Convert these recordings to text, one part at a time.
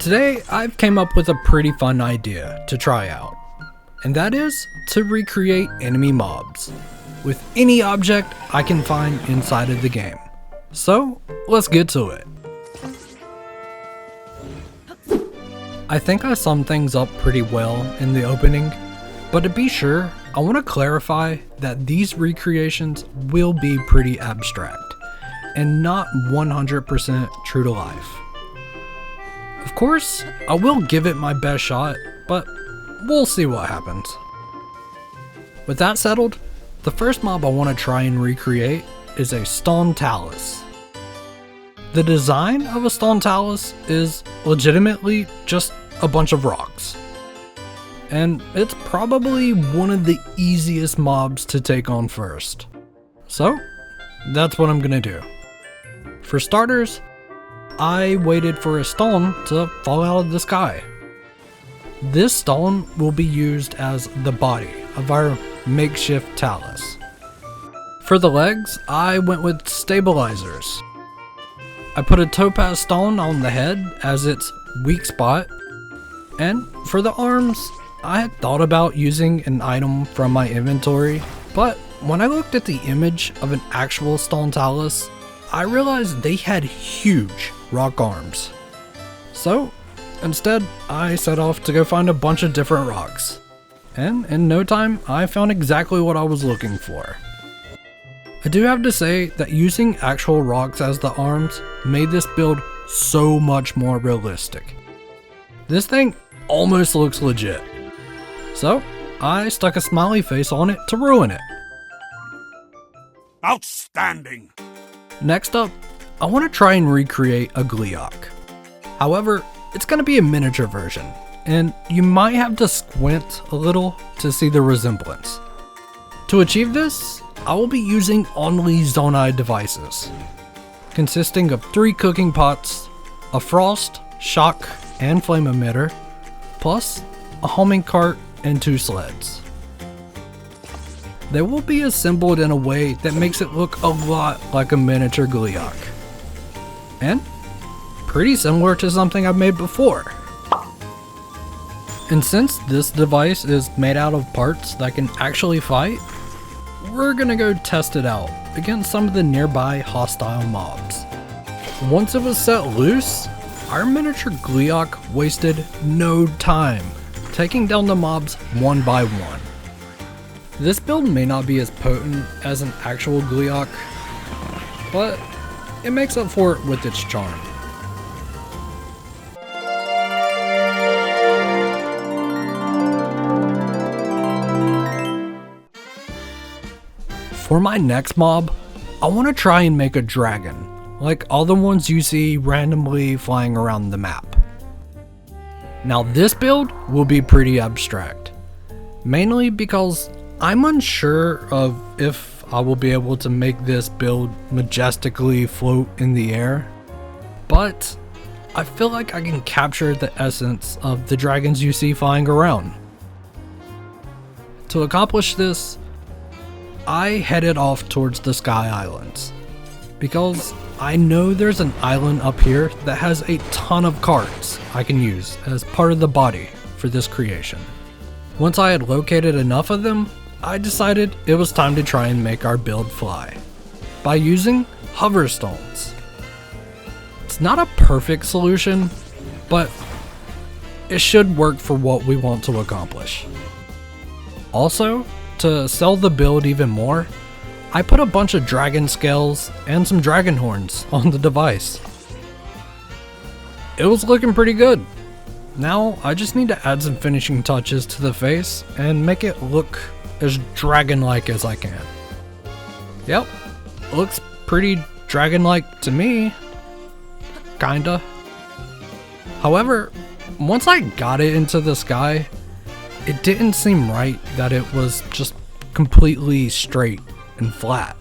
Today, I've came up with a pretty fun idea to try out, and that is to recreate enemy mobs with any object I can find inside of the game. So, let's get to it. I think I summed things up pretty well in the opening, but to be sure, I want to clarify that these recreations will be pretty abstract and not 100% true to life. Of course, I will give it my best shot, but we'll see what happens. With that settled, the first mob I want to try and recreate is a stone talus. The design of a stone talus is legitimately just a bunch of rocks. And it's probably one of the easiest mobs to take on first. So, that's what I'm gonna do. For starters, I waited for a stone to fall out of the sky. This stone will be used as the body of our makeshift talus. For the legs, I went with stabilizers. I put a topaz stone on the head as its weak spot, and for the arms, I had thought about using an item from my inventory, but when I looked at the image of an actual stone talus, I realized they had huge rock arms. So, instead, I set off to go find a bunch of different rocks. And in no time, I found exactly what I was looking for. I do have to say that using actual rocks as the arms made this build so much more realistic. This thing almost looks legit. So, I stuck a smiley face on it to ruin it. Outstanding! Next up, I want to try and recreate a Gleeok. However, it's going to be a miniature version, and you might have to squint a little to see the resemblance. To achieve this, I will be using only Zonai devices, consisting of 3 cooking pots, a frost, shock, and flame emitter, plus a homing cart and 2 sleds. They will be assembled in a way that makes it look a lot like a miniature Gleeok, and pretty similar to something I've made before. And since this device is made out of parts that can actually fight, we're gonna go test it out against some of the nearby hostile mobs. Once it was set loose, our miniature Gleeok wasted no time taking down the mobs one by one. This build may not be as potent as an actual Gleeok, but it makes up for it with its charm. For my next mob, I want to try and make a dragon, like all the ones you see randomly flying around the map. Now this build will be pretty abstract, mainly because I'm unsure of if I will be able to make this build majestically float in the air, but I feel like I can capture the essence of the dragons you see flying around. To accomplish this, I headed off towards the Sky Islands, because I know there's an island up here that has a ton of carts I can use as part of the body for this creation. Once I had located enough of them, I decided it was time to try and make our build fly by using hover stones. It's not a perfect solution, but it should work for what we want to accomplish. Also, to sell the build even more, I put a bunch of dragon scales and some dragon horns on the device. It was looking pretty good. Now I just need to add some finishing touches to the face and make it look as dragon-like as I can. Yep, looks pretty dragon-like to me. Kinda. However, once I got it into the sky, it didn't seem right that it was just completely straight and flat,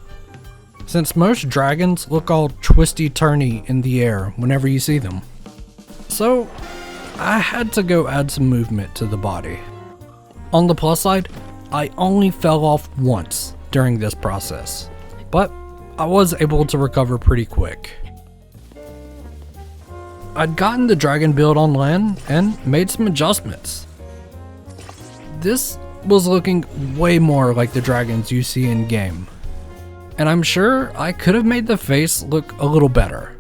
since most dragons look all twisty-turny in the air whenever you see them. So, I had to go add some movement to the body. On the plus side, I only fell off once during this process, but I was able to recover pretty quick. I'd gotten the dragon build on land and made some adjustments. This was looking way more like the dragons you see in game, and I'm sure I could have made the face look a little better,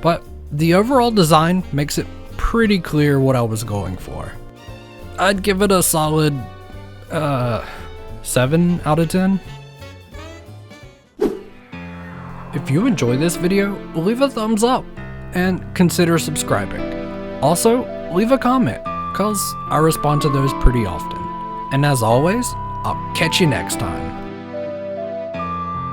but the overall design makes it pretty clear what I was going for. I'd give it a solid 7 out of 10. If you enjoy this video, leave a thumbs up and consider subscribing. Also, leave a comment, cause I respond to those pretty often. And as always, I'll catch you next time.